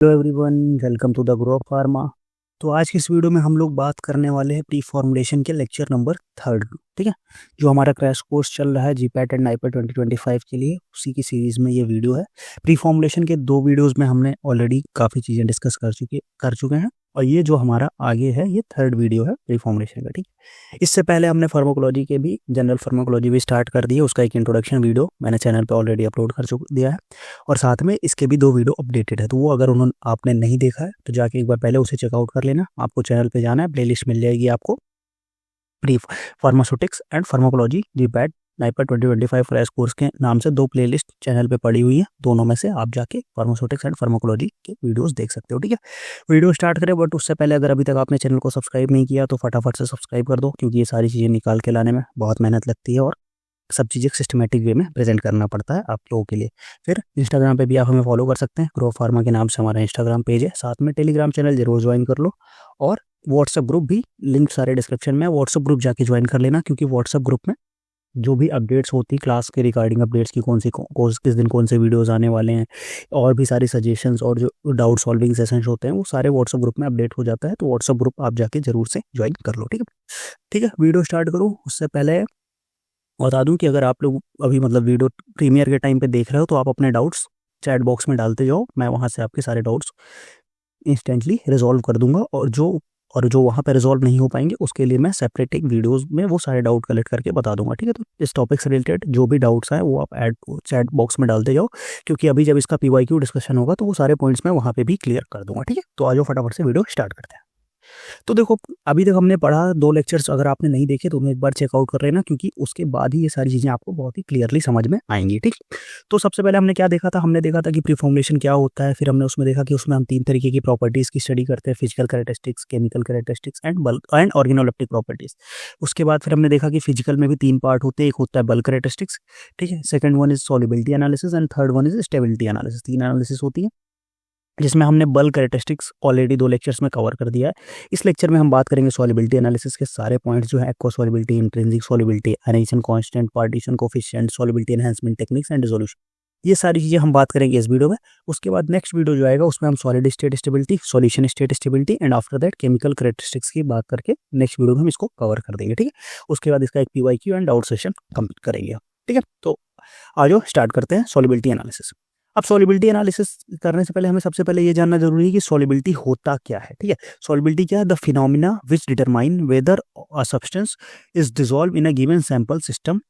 Hello everyone, welcome to the Grow Pharma. तो आज की इस वीडियो में हम लोग बात करने वाले हैं प्री फॉर्मुलेशन के लेक्चर नंबर 3, ठीक है। जो हमारा क्रैश कोर्स चल रहा है जीपैट एंड नाइपेट 2025 के लिए, उसी की सीरीज़ में ये वीडियो है। प्री फॉर्मुलेशन के 2 वीडियोस में हमने ऑलरेडी काफ़ी चीज़ें डिस्कस कर चुके हैं, और ये जो हमारा आगे है ये 3rd वीडियो है प्री फॉर्मुलेशन का, ठीक है। इससे पहले हमने फार्माकोलॉजी के भी, जनरल फार्माकोलॉजी भी स्टार्ट कर दी है। उसका एक इंट्रोडक्शन वीडियो मैंने चैनल पर ऑलरेडी अपलोड कर दिया है, और साथ में इसके भी 2 वीडियो अपडेटेड है। तो वो अगर उन्होंने आपने नहीं देखा है तो जाके एक बार पहले उसे चेकआउट कर लेना। आपको चैनल पे जाना है, प्लेलिस्ट मिल जाएगी आपको, pre pharmaceutics and pharmacology GPAT NIPER 2025 crash course के नाम से 2 प्लेलिस्ट चैनल पे पड़ी हुई है। दोनों में से आप जाके फार्मास्यूटिक्स एंड फार्माकोलॉजी के वीडियोस देख सकते हो, ठीक है। वीडियो स्टार्ट करें, बट उससे पहले अगर अभी तक आपने चैनल को सब्सक्राइब नहीं किया तो फटाफट से सब्सक्राइब कर दो, क्योंकि ये सारी चीज़ें निकाल के लाने में बहुत मेहनत लगती है और सब चीज़ें सिस्टमेटिक वे में प्रेजेंट करना पड़ता है आप लोगों के लिए। फिर इंस्टाग्राम पे भी आप हमें फॉलो कर सकते हैं, ग्रो फार्मा के नाम से हमारा इंस्टाग्राम पेज है। साथ में टेलीग्राम चैनल जरूर ज्वाइन कर लो, और व्हाट्सअप ग्रुप भी, लिंक सारे डिस्क्रिप्शन में। व्हाट्सअप ग्रुप जाके ज्वाइन कर लेना, क्योंकि व्हाट्सअप ग्रुप में जो भी अपडेट्स होती क्लास के रिगार्डिंग अपडेट्स की, कौन सी कोर्स किस दिन कौन से वीडियोस आने वाले हैं, और भी सारी सजेशंस और जो डाउट सॉल्विंग सेशंस होते हैं, वो सारे व्हाट्सअप ग्रुप में अपडेट हो जाता है। तो व्हाट्सअप ग्रुप आप जाके जरूर से ज्वाइन कर लो, ठीक है। ठीक है, वीडियो स्टार्ट करूँ उससे पहले बता दूं कि अगर आप लोग अभी मतलब वीडियो प्रीमियर के टाइम पे देख रहे हो तो आप अपने डाउट्स चैट बॉक्स में डालते जाओ। मैं वहां से आपके सारे डाउट्स इंस्टेंटली रिजॉल्व कर दूंगा, और जो वहाँ पे रिजॉल्व नहीं हो पाएंगे उसके लिए मैं सेपरेट एक वीडियोस में वो सारे डाउट कलेक्ट करके बता दूंगा, ठीक है। तो इस टॉपिक से रिलेटेड जो भी डाउट्स हैं वो आप ऐड चैट बॉक्स में डालते जाओ, क्योंकि अभी जब इसका पीवाईक्यू डिस्कशन होगा तो वो सारे पॉइंट्स मैं वहाँ पे भी क्लियर कर दूंगा, ठीक है। तो आ जाओ फटाफट से वीडियो स्टार्ट करते हैं। तो देखो, अभी तक हमने पढ़ा 2 लेक्चर्स, अगर आपने नहीं देखे तो उन्हें एक बार चेकआउट कर लेना, क्योंकि उसके बाद ही ये सारी चीज़ें आपको बहुत ही क्लियरली समझ में आएंगी, ठीक। तो सबसे पहले हमने क्या देखा था, हमने देखा था कि प्री फॉर्मुलेशन क्या होता है। फिर हमने उसमें देखा कि उसमें हम 3 तरीके की प्रॉपर्टीज़ की स्टडी करते हैं, physical characteristics, chemical characteristics and organoleptic properties. उसके बाद फिर हमने देखा कि फिजिकल में भी 3 पार्ट होते हैं, एक होता है बल्क कैरेक्टरिस्टिक्स, ठीक है। Second one is solubility analysis, and third one is stability analysis. 3 analysis होती है, जिसमें हमने बल्क कैरेक्टरिस्टिक्स ऑलरेडी 2 लेक्चर्स में कवर कर दिया है। इस लेक्चर में हम बात करेंगे सॉल्युबिलिटी एनालिसिस के सारे पॉइंट्स जो है, aqua solubility, intrinsic solubility, ionisation constant, partition coefficient, solubility enhancement techniques and resolution. ये सारी चीज़ें हम बात करेंगे इस वीडियो में। उसके बाद नेक्स्ट वीडियो जो आएगा उसमें हम solid state stability, solution state stability, and after that chemical characteristics की बात करके नेक्स्ट वीडियो में हम इसको कवर कर देंगे, ठीक है। उसके बाद इसका एक PYQ and out session complete करेंगे, ठीक है। तो आज स्टार्ट करते हैं सॉल्युबिलिटी एनालिसिस। अब सॉल्युबिलिटी एनालिसिस करने से पहले हमें सबसे पहले ये जानना जरूरी है कि सॉल्युबिलिटी होता क्या है, ठीक है। सॉल्युबिलिटी क्या है? The phenomena which determine whether a substance is dissolve in a given sample system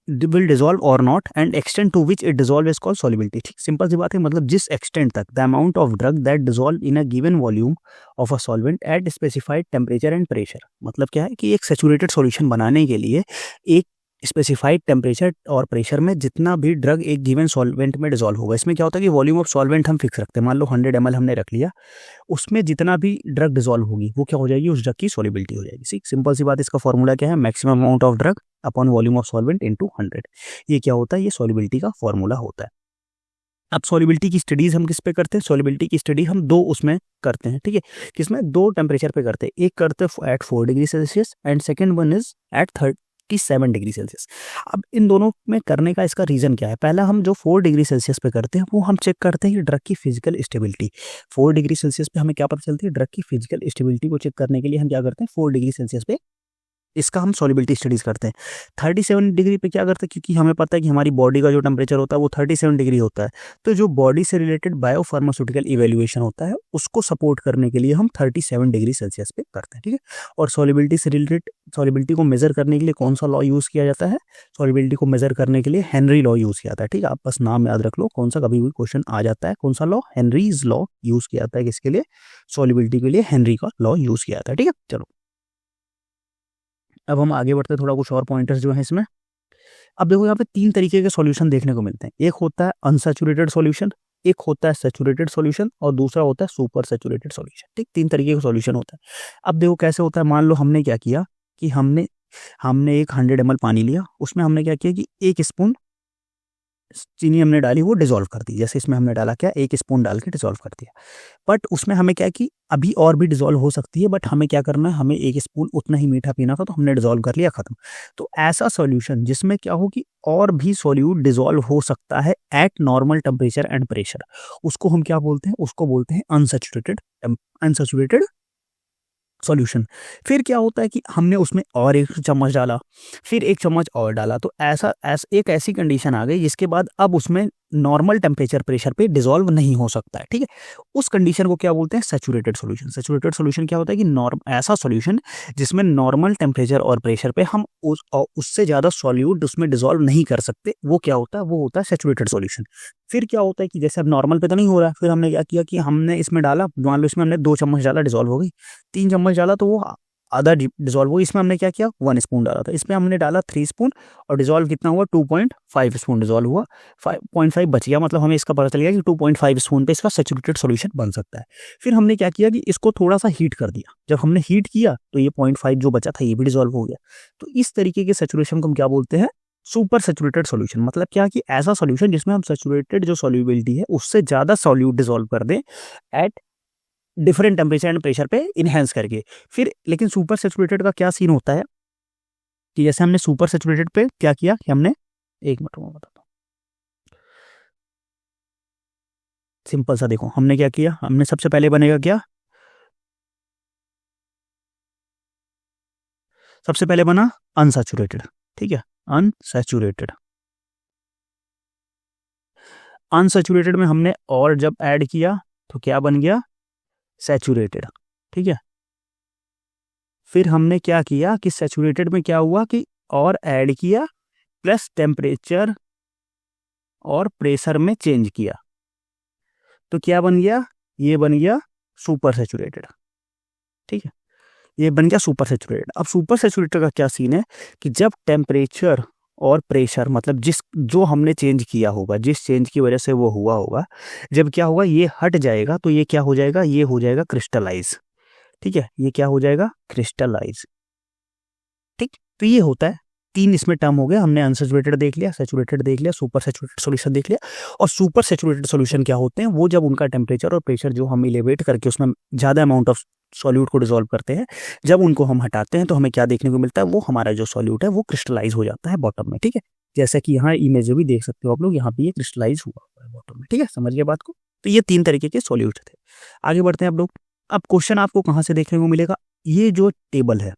will dissolve और नॉट, and extent to which it dissolve is called solubility. ठीक, सिंपल सी बात है, मतलब जिस एक्सटेंट तक the amount of drug that dissolve in a given volume of a solvent at specified temperature and pressure. मतलब क्या है कि एक सैचुरेटेड सॉल्यूशन बनाने के लिए एक स्पेसिफाइड टेम्परेचर और प्रेशर में जितना भी ड्रग एक गिवन सॉल्वेंट में डिसॉल्व होगा। इसमें क्या होता है कि वॉल्यूम ऑफ सॉल्वेंट हम फिक्स रखते हैं, मान लो 100 ml हमने रख लिया, उसमें जितना भी ड्रग डिसॉल्व होगी वो क्या हो जाएगी, उस ड्रग की सॉल्युबिलिटी हो जाएगी। सिंपल सी बात, इसका फॉर्मूला क्या है, maximum amount of drug upon volume of solvent into 100। ये क्या होता है, ये सॉल्युबिलिटी का फॉर्मूला होता है। अब सॉल्युबिलिटी की स्टडीज हम किस पे करते हैं, सॉल्युबिलिटी की स्टडी हम 2 उसमें करते हैं, ठीक है। किसमें? 2 टेम्परेचर पे करते हैं, एक करते हैं at 4 degree Celsius and second one is at 37 degree Celsius. अब इन दोनों में करने का इसका रीजन क्या है? पहला, हम जो 4 डिग्री सेल्सियस पे करते हैं वो हम चेक करते हैं कि ड्रग की फिजिकल स्टेबिलिटी। 4 डिग्री सेल्सियस पे हमें क्या पता चलती है, ड्रग की फिजिकल स्टेबिलिटी को चेक करने के लिए हम क्या करते हैं, 4 डिग्री सेल्सियस पे इसका हम सॉल्युबिलिटी स्टडीज करते हैं। 37 डिग्री पे क्या करते हैं, क्योंकि हमें पता है कि हमारी बॉडी का जो टेम्परेचर होता है वो 37 डिग्री होता है, तो जो बॉडी से रिलेटेड बायोफार्मास्यूटिकल इवेल्युएशन होता है उसको सपोर्ट करने के लिए हम 37 डिग्री सेल्सियस पे करते हैं, ठीक है। और सॉल्युबिलिटी से रिलेटेड, सॉल्युबिलिटी को मेजर करने के लिए कौन सा लॉ यूज किया जाता है, सॉल्युबिलिटी को मेजर करने के लिए हेनरी लॉ यूज किया जाता है, ठीक है। आप बस नाम याद रख लो, कौन सा कभी भी क्वेश्चन आ जाता है, कौन सा लॉ, हेनरीज लॉ यूज किया जाता है किसके लिए, सॉल्युबिलिटी के लिए हेनरी का लॉ यूज किया जाता है, ठीक है। चलो अब हम आगे बढ़ते हैं, थोड़ा कुछ और पॉइंटर्स जो है इसमें। अब देखो, यहाँ पे 3 तरीके के सॉल्यूशन देखने को मिलते हैं। एक होता है अनसैचुरेटेड सॉल्यूशन, एक होता है सैचुरेटेड सॉल्यूशन, और दूसरा होता है सुपर सैचुरेटेड सॉल्यूशन, ठीक। 3 तरीके का सॉल्यूशन होता है। अब देखो कैसे होता है, मान लो हमने क्या किया कि हमने एक 100 ml पानी लिया, उसमें हमने क्या किया कि 1 स्पून चीनी हमने डाली वो डिज़ोल्व कर दी, जैसे इसमें हमने डाला क्या 1 स्पून डाल के डिज़ोल्व कर दिया। बट उसमें हमें क्या है कि अभी और भी डिज़ोल्व हो सकती है, बट हमें क्या करना है, हमें 1 स्पून उतना ही मीठा पीना था तो हमने डिज़ोल्व कर लिया, खत्म। तो ऐसा सॉल्यूशन जिसमें क्या हो कि और भी सॉल्यूट डिज़ोल्व हो सकता है eight normal temperature and pressure, उसको हम क्या बोलते हैं, उसको बोलते हैं अनसैचुरेटेड सॉल्यूशन। फिर क्या होता है कि हमने उसमें और 1 चम्मच डाला, फिर 1 चम्मच और डाला, तो एक ऐसी कंडीशन आ गई जिसके बाद अब उसमें नॉर्मल टेम्परेचर प्रेशर पे डिसॉल्व नहीं हो सकता है, ठीक है। उस कंडीशन को क्या बोलते हैं, सैचुरेटेड सॉल्यूशन। सैचुरेटेड सॉल्यूशन क्या होता है कि ऐसा सॉल्यूशन जिसमें नॉर्मल टेम्परेचर और प्रेशर पे हम उससे ज़्यादा सॉल्यूट उसमें डिसॉल्व नहीं कर सकते, वो क्या होता है, वो होता है सैचुरेटेड सॉल्यूशन। फिर क्या होता है कि जैसे अब नॉर्मल पे तो नहीं हो रहा है, फिर हमने क्या किया कि हमने इसमें डाला, मान लो इसमें हमने 2 चम्मच डाला, डिसॉल्व हो गई। 3 चम्मच डाला तो वो आधा डिसॉल्व हो, इसमें हमने क्या किया 1 स्पून डाला था, इसमें हमने डाला 3 स्पून और डिसॉल्व कितना हुआ 2.5 स्पून डिसॉल्व हुआ, 5.5 बच गया, मतलब हमें इसका पता चल गया कि 2.5 स्पून पे इसका सैचुरेटेड सॉल्यूशन बन सकता है। फिर हमने क्या किया कि इसको थोड़ा सा हीट कर दिया, जब हमने हीट किया तो ये 0.5 जो बचा था ये भी डिसॉल्व हो गया। तो इस तरीके के सैचुरेशन को हम क्या बोलते हैं, सुपर सैचुरेटेड सॉल्यूशन। मतलब क्या कि ऐसा सॉल्यूशन जिसमें हम सैचुरेटेड जो सॉल्युबिलिटी है उससे ज़्यादा सॉल्यूट डिसॉल्व कर दें at different temperature and pressure पे इनहेंस करके। फिर लेकिन सुपर सैचुरेटेड का क्या सीन होता है कि जैसे हमने सुपर सैचुरेटेड पे क्या किया कि हमने, एक मिनट में बताता हूँ, सिंपल सा देखो हमने क्या किया, हमने सबसे पहले बनेगा क्या, सबसे पहले बना अनसैचुरेटेड, ठीक है, अनसैचुरेटेड। अनसैचुरेटेड में हमने और जब ऐड किया तो क्या बन गया, सैचुरेटेड, ठीक है। फिर हमने क्या किया कि सैचुरेटेड में क्या हुआ कि और ऐड किया प्लस टेम्परेचर और प्रेशर में चेंज किया, तो क्या बन गया, ये बन गया सुपर सैचुरेटेड, ठीक है, ये बन गया सुपर सैचुरेटेड। अब सुपर सैचुरेटेड का क्या सीन है कि जब टेम्परेचर और प्रेशर मतलब जिस जो हमने चेंज किया होगा, जिस चेंज की वजह से वो हुआ होगा, जब क्या होगा ये हट जाएगा तो ये क्या हो जाएगा, ये हो जाएगा क्रिस्टलाइज, ठीक है, ये क्या हो जाएगा क्रिस्टलाइज, ठीक। तो ये होता है, 3 इसमें टर्म हो गया, हमने अनसैचुरेटेड देख लिया, सैचुरेटेड देख लिया, सुपर सैचुरेटेड सॉल्यूशन देख लिया। और सुपर सैचुरेटेड सॉल्यूशन क्या होते हैं, वो जब उनका टेम्परेचर और प्रेशर जो हम इलेवेट करके उसमें ज़्यादा अमाउंट ऑफ सॉल्यूट को डिसॉल्व करते हैं, जब उनको हम हटाते हैं तो हमें क्या देखने को मिलता है, वो हमारा जो सॉल्यूट है वो क्रिस्टलाइज हो जाता है बॉटम में, ठीक है। जैसा कि यहाँ इमेज भी देख सकते हो आप लोग, यहाँ पे ये क्रिस्टलाइज हुआ है बॉटम में, ठीक है, समझ गए बात को। तो ये 3 तरीके के सॉल्यूट थे। आगे बढ़ते हैं आप लोग। अब क्वेश्चन आपको कहाँ से देखने को मिलेगा, ये जो टेबल है,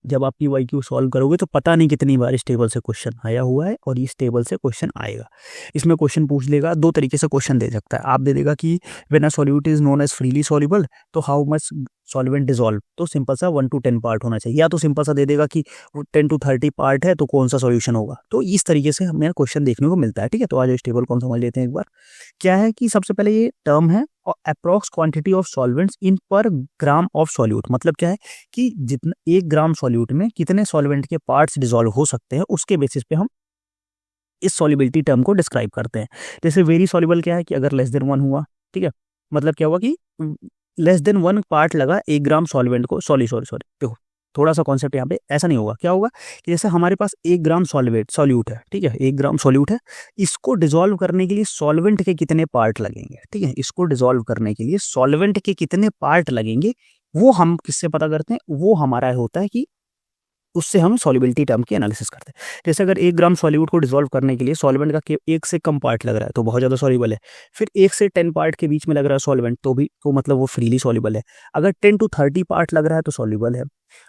जब आप पीवाईक्यू सॉल्व करोगे तो पता नहीं कितनी बार इस टेबल से क्वेश्चन आया हुआ है और इस टेबल से क्वेश्चन आएगा। इसमें क्वेश्चन पूछ लेगा, 2 तरीके से क्वेश्चन दे सकता है, आप दे देगा कि when a solute is known as freely soluble तो हाउ मच सॉल्वेंट डिसॉल्व, तो सिंपल सा 1 to 10 पार्ट होना चाहिए, या तो सिंपल सा दे देगा कि 10 to 30 पार्ट है तो कौन सा सॉल्यूशन होगा। तो इस तरीके से हमें क्वेश्चन देखने को मिलता है, ठीक है। तो आज इस टेबल को हम समझ लेते हैं एक बार। क्या है कि सबसे पहले ये टर्म है और अप्रॉक्स क्वांटिटी ऑफ सॉल्वेंट्स इन पर ग्राम ऑफ सॉल्यूट, मतलब क्या है कि जितना 1 ग्राम सॉल्यूट में कितने सॉल्वेंट के पार्ट्स डिसॉल्व हो सकते हैं, उसके बेसिस पे हम इस सॉल्युबिलिटी टर्म को डिस्क्राइब करते हैं। जैसे वेरी सॉल्युबल क्या है कि अगर लेस देन 1 हुआ, ठीक है, मतलब क्या हुआ कि लेस देन 1 पार्ट लगा 1 ग्राम सॉल्वेंट को, सॉरी देखो थोड़ा सा कॉन्सेप्ट यहाँ पे ऐसा नहीं होगा, क्या होगा कि जैसे हमारे पास 1 ग्राम सॉल्यूट है, ठीक है, 1 ग्राम सॉल्यूट है, इसको डिसॉल्व करने के लिए सॉल्वेंट के कितने पार्ट लगेंगे, ठीक है, इसको डिसॉल्व करने के लिए सॉल्वेंट के कितने पार्ट लगेंगे, वो हम किससे पता करते हैं, वो हमारा होता है कि उससे हम सॉल्युबिलिटी टर्म की एनालिसिस करते हैं। जैसे अगर 1 ग्राम सॉल्यूट को डिसॉल्व करने के लिए सॉल्वेंट का 1 से कम पार्ट लग रहा है तो बहुत ज़्यादा सॉल्युबल है। फिर 1 से 10 पार्ट के बीच में लग रहा है सॉल्वेंट तो मतलब वो फ्रीली सॉल्युबल है। अगर 10 to 30 पार्ट लग रहा है तो सॉल्युबल है,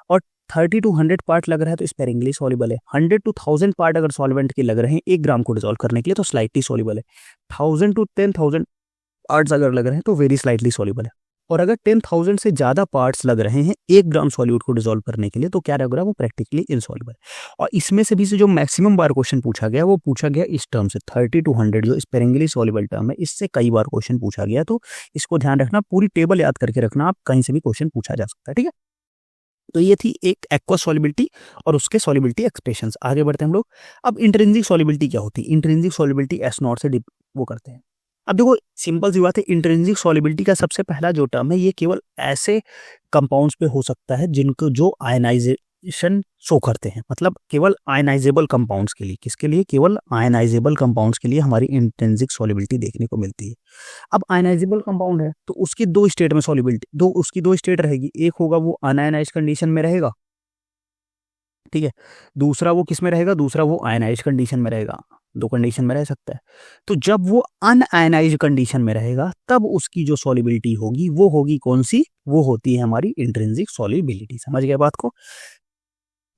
और 30 to 100 पार्ट लग रहा है तो स्पेरिंगली सॉल्युबल है। 100 to 1000 पार्ट अगर सॉल्वेंट के लग रहे हैं 1 ग्राम को डिसॉल्व करने के लिए तो स्लाइटली सॉल्युबल है। 1000 to 10,000 पार्ट्स अगर लग रहे हैं तो वेरी स्लाइटली सॉल्युबल है। और अगर 10,000 से ज़्यादा पार्ट्स लग रहे हैं 1 ग्राम सॉल्यूट को डिसॉल्व करने के लिए तो क्या लग रहा है, वो प्रैक्टिकली इनसॉल्युबल। और इसमें से भी से जो मैक्सिमम बार क्वेश्चन पूछा गया वो पूछा गया इस टर्म से, 30 to 100 जो स्पेरिंगली सॉल्युबल टर्म है, इससे कई बार क्वेश्चन पूछा गया। तो इसको ध्यान रखना, पूरी टेबल याद करके रखना, आप कहीं से भी क्वेश्चन पूछा जा सकता है, ठीक है। तो ये थी एक एक्वस सॉल्युबिलिटी और उसके सॉल्युबिलिटी एक्सप्रेशंस। आगे बढ़ते हैं हम लोग। अब इंट्रिंसिक सॉल्युबिलिटी क्या होती है, इंट्रिंसिक सॉल्युबिलिटी S0 से वो करते हैं। अब देखो सिंपल सी बात है, इंट्रिंसिक सॉल्युबिलिटी का सबसे पहला जो टर्म है ये केवल ऐसे कंपाउंड्स पे हो सकता है जिनको जो शो करते हैं, मतलब केवल आयनाइजेबल कंपाउंड्स के लिए। किसके लिए? केवल आयनाइजेबल कंपाउंड्स के लिए हमारी इंट्रिंसिक सॉल्युबिलिटी देखने को मिलती है। अब आयनाइजेबल कंपाउंड है तो उसकी दो स्टेट में सॉल्युबिलिटी, उसकी दो स्टेट रहेगी। एक होगा वो अनआयनाइज्ड कंडीशन में रहेगा, ठीक है। दूसरा वो किस में रहेगा? दूसरा वो आयनाइज्ड कंडीशन में रहेगा। दो कंडीशन में रह सकता है। तो जब वो अनआयनाइज्ड कंडीशन में रहेगा तब उसकी जो सॉल्युबिलिटी होगी वो होगी कौन सी? वो होती है हमारी इंट्रिंसिक सॉल्युबिलिटी। समझ गए बात को?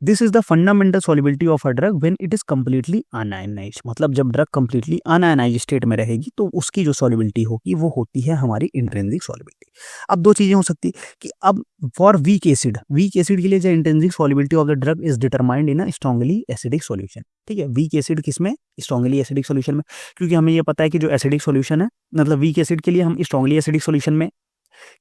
This is the fundamental solubility of a drug when it is completely un-ionised. मतलब जब ड्रग कंप्लीटली अनआयनाइज्ड स्टेट में रहेगी तो उसकी जो सॉल्युबिलिटी होगी वो होती है हमारी इंट्रिंसिक सॉल्युबिलिटी। अब दो चीजें हो सकती है कि अब फॉर वीक एसिड के लिए जो intrinsic solubility of the drug is determined in a strongly acidic solution. ठीक है, वीक एसिड किसमें? स्ट्रांगली एसिडिक सॉल्यूशन में। क्योंकि हमें ये पता है कि जो एसिडिक सॉल्यूशन है, मतलब वीक एसिड के लिए हम स्ट्रांगली एसिडिक सॉल्यूशन में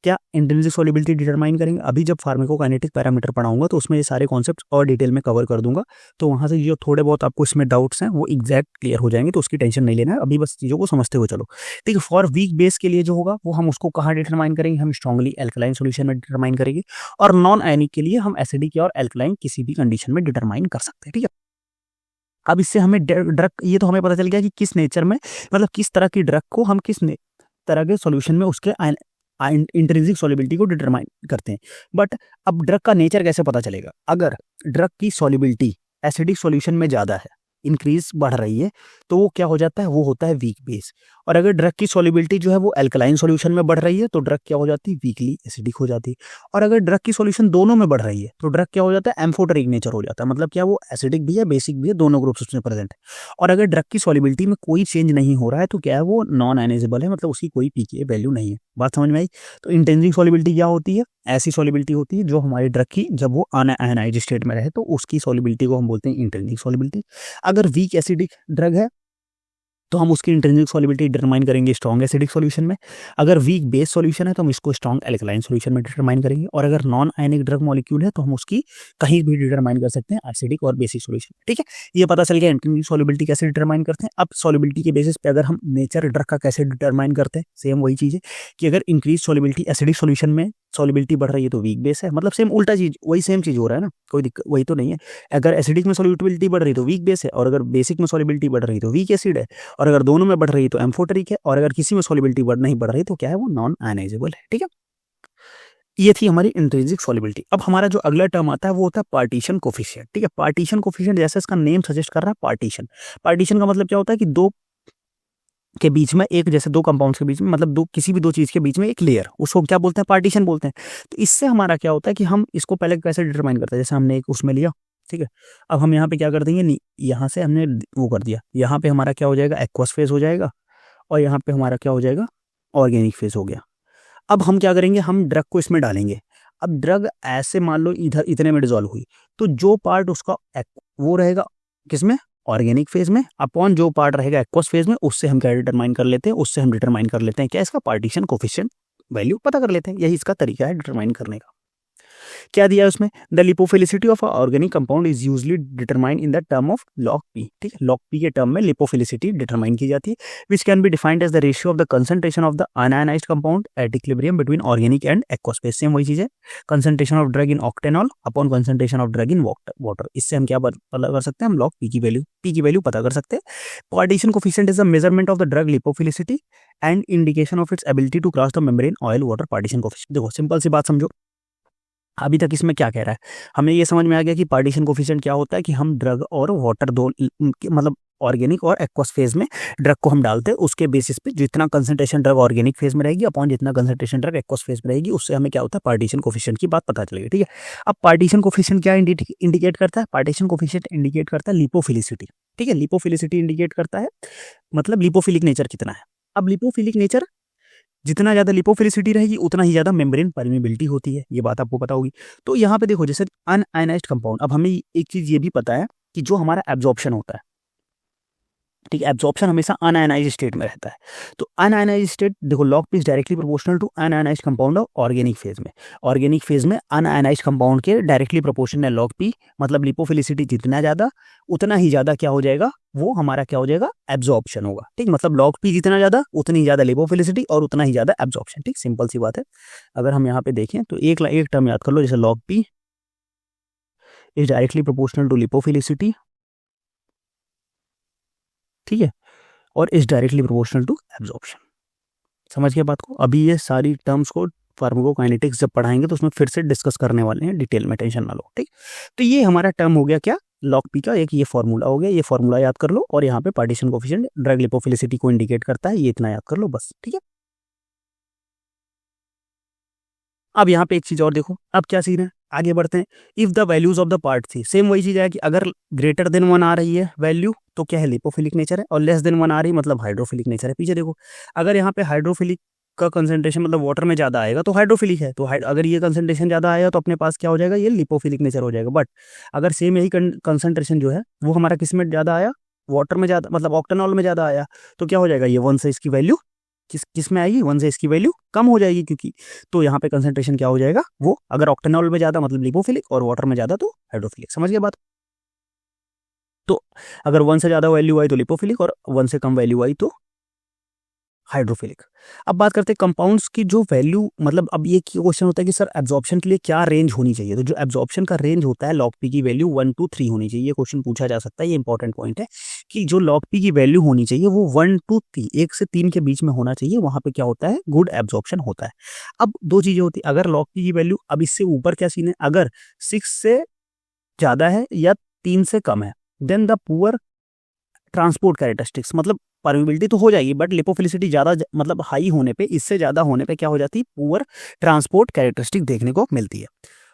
क्या इंट्रिंसिक सॉल्युबिलिटी डिटरमाइन करेंगे। अभी जब फार्माकोकाइनेटिक पैरामीटर पढ़ाऊंगा तो उसमें ये सारे कॉन्सेप्ट्स और डिटेल में कवर कर दूंगा, तो वहां से जो थोड़े बहुत आपको इसमें डाउट्स हैं वो एग्जैक्ट क्लियर हो जाएंगे, तो उसकी टेंशन नहीं लेना है। अभी बस चीज़ों को समझते हुए चलो। ठीक है, फॉर वीक बेस के लिए जो होगा वो हम उसको कहाँ डिटरमाइन करेंगे? हम स्ट्रांगली एल्कलाइन सोल्यूशन में डिटरमाइन करेंगे, और नॉन आयनिक के लिए हम एसिडिक और एल्कलाइन किसी भी कंडीशन में डिटरमाइन कर सकते हैं। ठीक है, अब इससे हमें ड्रग, ये तो हमें पता चल गया कि किस नेचर में, मतलब किस तरह की ड्रग को हम किस तरह के सॉल्यूशन में उसके इंट्रिंसिक सॉल्युबिलिटी को डिटरमाइन करते हैं। बट अब ड्रग का नेचर कैसे पता चलेगा? अगर ड्रग की सॉल्युबिलिटी एसिडिक सॉल्यूशन में ज़्यादा है, इंक्रीज बढ़ रही है, तो वो क्या हो जाता है? वो होता है वीक बेस। और अगर ड्रग की सॉल्युबिलिटी जो है वो एल्कलाइन सॉल्यूशन में बढ़ रही है तो ड्रग क्या हो जाती है? वीकली एसिडिक हो जाती है। और अगर ड्रग की सॉल्यूशन दोनों में बढ़ रही है तो ड्रग क्या हो जाता है? एम्फोटेरिक नेचर हो जाता है। मतलब क्या? वो एसिडिक भी है, बेसिक भी है, दोनों ग्रुप्स उसमें प्रेजेंट है। और अगर ड्रग की सॉल्युबिलिटी में कोई चेंज नहीं हो रहा है तो क्या है? वो नॉन आयनाइजेबल है, मतलब उसकी कोई पीके वैल्यू नहीं है। बात समझ में आई? तो इंट्रिंसिक सॉल्युबिलिटी क्या होती है? ऐसी सॉल्युबिलिटी होती है जो हमारी ड्रग की, जब वो अनआयनाइज्ड स्टेट में रहे तो उसकी सॉल्युबिलिटी को हम बोलते हैं इंट्रिंसिक सॉल्युबिलिटी। अगर वीक एसिडिक ड्रग है तो हम उसकी इंट्रिंसिक सॉल्युबिलिटी डिटरमाइन करेंगे स्ट्रॉन्ग एसिडिक सॉल्यूशन में। अगर वीक बेस सॉल्यूशन है तो हम इसको स्ट्रॉन्ग एल्कलाइन सॉल्यूशन में डिटरमाइन करेंगे। और अगर नॉन आयनिक ड्रग मॉलिक्यूल है तो हम उसकी कहीं भी डिटरमाइन कर सकते हैं, एसिडिक और बेसिक सॉल्यूशन। ठीक है, ये पता चल गया इंट्रिंसिक सॉल्युबिलिटी कैसे डिटरमाइन करते हैं। अब सॉल्युबिलिटी के बेसिस पे अगर हम नेचर ड्रग का कैसे डिटरमाइन करते हैं, सेम वही चीज़ है कि अगर इंक्रीज सॉल्युबिलिटी एसिडिक सॉल्यूशन में सॉल्युबिलिटी बढ़ रही है तो वीक बेस है। मतलब सेम उल्टा चीज, वही सेम चीज हो रहा है ना, कोई दिक्कत वही तो नहीं है। अगर एसिडिक में सॉल्युबिलिटी बढ़ रही है तो वीक बेस है, और अगर बेसिक में सॉल्युबिलिटी बढ़ रही है तो वीक एसिड है, और अगर दोनों में बढ़ रही है तो एम्फोटेरिक है, और अगर किसी में सॉल्युबिलिटी नहीं बढ़ रही तो क्या है? वो नॉन आयनाइजेबल है। ठीक है, ये थी हमारी इंट्रिंसिक सॉल्युबिलिटी। अब हमारा जो अगला टर्म आता है वो होता है पार्टीशन कोफिशिएंट। ठीक है, पार्टीशन कोफिशिएंट जैसे इसका नेम सजेस्ट कर रहा है, पार्टीशन। पार्टीशन का मतलब क्या होता है कि दो के बीच में एक, जैसे दो कंपाउंड्स के बीच में, मतलब दो किसी भी दो चीज के बीच में एक लेयर, उसको क्या बोलते हैं? पार्टीशन बोलते हैं। तो इससे हमारा क्या होता है कि हम इसको पहले कैसे डिटरमाइन करते हैं? जैसे हमने एक उसमें लिया, ठीक है, अब हम यहाँ पे क्या कर देंगे? यहाँ से हमने वो कर दिया, यहाँ पे हमारा क्या हो जाएगा? एक्वस फेज हो जाएगा, और यहाँ पे हमारा क्या हो जाएगा? ऑर्गेनिक फेज हो गया। अब हम क्या करेंगे? हम ड्रग को इसमें डालेंगे। अब ड्रग ऐसे मान लो इधर इतने में डिजोल्व हुई, तो जो पार्ट उसका वो रहेगा किसमें? ऑर्गेनिक फेज में, अपॉन जो पार्ट रहेगा एक्वस फेज में, उससे हम क्या डिटरमाइन कर लेते हैं? उससे हम डिटरमाइन कर लेते हैं क्या? इसका पार्टीशन कोफिशिएंट वैल्यू पता कर लेते हैं। यही इसका तरीका है डिटरमाइन करने का। क्या दिया है उसमें? The lipophilicity of organic compound is usually determine in the term of log P. ठीक है, लॉग पी के टर्म में लिपोफिलिसिटी डिटरमाइन की जाती है, which can be defined as the ratio of the concentration of the unionised compound at equilibrium between organic and aqueous phase. Same वही चीज है, concentration of drug in octanol upon concentration of drug in water. इससे हम क्या पता कर सकते हैं? हम लॉग पी की वैल्यू पता कर सकते हैं। Partition coefficient is the measurement of the drug lipophilicity and indication of its ability to cross the membrane oil water partition coefficient. देखो सिंपल सी बात समझो, अभी तक इसमें क्या कह रहा है? हमें ये समझ में आ गया कि पार्टीशन कोफिशिएंट क्या होता है कि हम ड्रग और वाटर दो, मतलब ऑर्गेनिक और एक्वस फेज में ड्रग को हम डालते हैं, उसके बेसिस पे जितना कंसंट्रेशन ड्रग ऑर्गेनिक फेज में रहेगी अपॉन जितना कंसंट्रेशन ड्रग एक्वस फेज में रहेगी, उससे हमें क्या होता है? पार्टीशन कोफिशिएंट की बात पता चलेगी। ठीक है, अब पार्टीशन कोफिशिएंट क्या इंडिकेट करता है? पार्टीशन कोफिशिएंट इंडिकेट करता है लिपोफिलिसिटी। ठीक है, लिपोफिलिसिटी इंडिकेट करता है, मतलब लिपोफिलिक नेचर कितना है। अब लिपोफिलिक नेचर, जितना ज्यादा लिपोफिलिसिटी रहेगी उतना ही ज्यादा मेम्ब्रेन परमेबिलिटी होती है, ये बात आपको पता होगी। तो यहाँ पे देखो, जैसे अनआयनाइज्ड कंपाउंड, अब हमें एक चीज ये भी पता है कि जो हमारा एब्जॉर्प्शन होता है, ठीक है, एब्जॉर्प्शन हमेशा अनआयनाइज्ड स्टेट में रहता है। तो अनआयनाइज्ड स्टेट देखो, log P is directly proportional to unionised compound of organic phase में। ऑर्गेनिक फेज में अनआयनाइज्ड कंपाउंड के डायरेक्टली प्रोपोर्शनल है लॉग पी, मतलब लिपोफिलिसिटी जितना ज्यादा उतना ही ज्यादा क्या हो जाएगा? वो हमारा क्या हो जाएगा? एब्जॉर्प्शन होगा। ठीक, मतलब लॉग पी जितना ज्यादा उतनी ही ज्यादा लिपोफिलिसिटी और उतना ही ज्यादा एब्जॉर्प्शन। ठीक, सिंपल सी बात है। अगर हम यहाँ पे देखें तो एक टर्म याद कर लो, जैसे log P is directly proportional to lipophilicity, ठीक है, और is directly proportional to absorption. समझ गए बात को? अभी ये सारी टर्म्स को फार्माकोकाइनेटिक्स जब पढ़ाएंगे तो उसमें फिर से डिस्कस करने वाले हैं डिटेल में, टेंशन ना लो, ठीक। तो ये हमारा टर्म हो गया क्या, लॉग पी का एक ये फॉर्मूला हो गया, ये फॉर्मूला याद कर लो, और यहाँ पे पार्टीशन कोफिशिएंट ड्रग लिपोफिलिसिटी को इंडिकेट करता है, ये इतना याद कर लो बस, ठीक है। अब यहाँ पे एक चीज और देखो, अब क्या सीन है, आगे बढ़ते हैं। If the values of the part थी, सेम वही चीज है कि अगर ग्रेटर देन 1 आ रही है वैल्यू तो क्या है, लिपोफिलिक नेचर है, और लेस देन 1 आ रही मतलब हाइड्रोफिलिक नेचर है। पीछे देखो, अगर यहाँ पे हाइड्रोफिलिक का कंसंट्रेशन मतलब वाटर में ज्यादा आएगा तो हाइड्रोफिलिक है, तो अगर ये कंसंट्रेशन ज्यादा आएगा तो अपने पास क्या हो जाएगा, ये लिपोफिलिक नेचर हो जाएगा। बट अगर सेम यही कंसंट्रेशन जो है वो हमारा किस में ज्यादा आया, वाटर में ज्यादा, मतलब ऑक्टेनॉल में ज्यादा आया, तो क्या हो जाएगा, ये 1 से इसकी वैल्यू किस में आएगी, 1 से इसकी वैल्यू कम हो जाएगी, क्योंकि तो यहाँ पे कंसंट्रेशन क्या हो जाएगा, वो अगर ऑक्टेनॉल में ज्यादा मतलब लिपोफिलिक और वाटर में ज्यादा तो हाइड्रोफिलिक। समझ गए बात? तो अगर 1 से ज्यादा वैल्यू आई तो लिपोफिलिक, और 1 से कम वैल्यू आई तो हाइड्रोफिलिक। अब बात करते हैं कंपाउंड्स की जो वैल्यू, मतलब अब ये क्वेश्चन होता है कि सर एब्जॉर्प्शन के लिए क्या रेंज होनी चाहिए, तो जो एब्जॉर्प्शन का रेंज होता है लॉग पी की वैल्यू 1 to 3 होनी चाहिए। ये क्वेश्चन पूछा जा सकता है, ये इंपॉर्टेंट पॉइंट है कि जो लॉग पी की वैल्यू होनी चाहिए वो 1 to 3, 1 से 3 के बीच में होना चाहिए, वहां पे क्या होता है, गुड एब्जॉर्प्शन होता है। अब दो चीजें होती है, अगर लॉग पी की वैल्यू, अब इससे ऊपर क्या सीन है, अगर 6 से ज्यादा है या 3 से कम है, then the poor transport characteristics, मतलब परमिबिलिटी तो हो जाएगी बट लिपोफिलिसिटी ज्यादा, मतलब हाई होने पे, इससे ज्यादा होने पे क्या हो जाती है, पुअर ट्रांसपोर्ट कैरेक्टरिस्टिक देखने को मिलती है।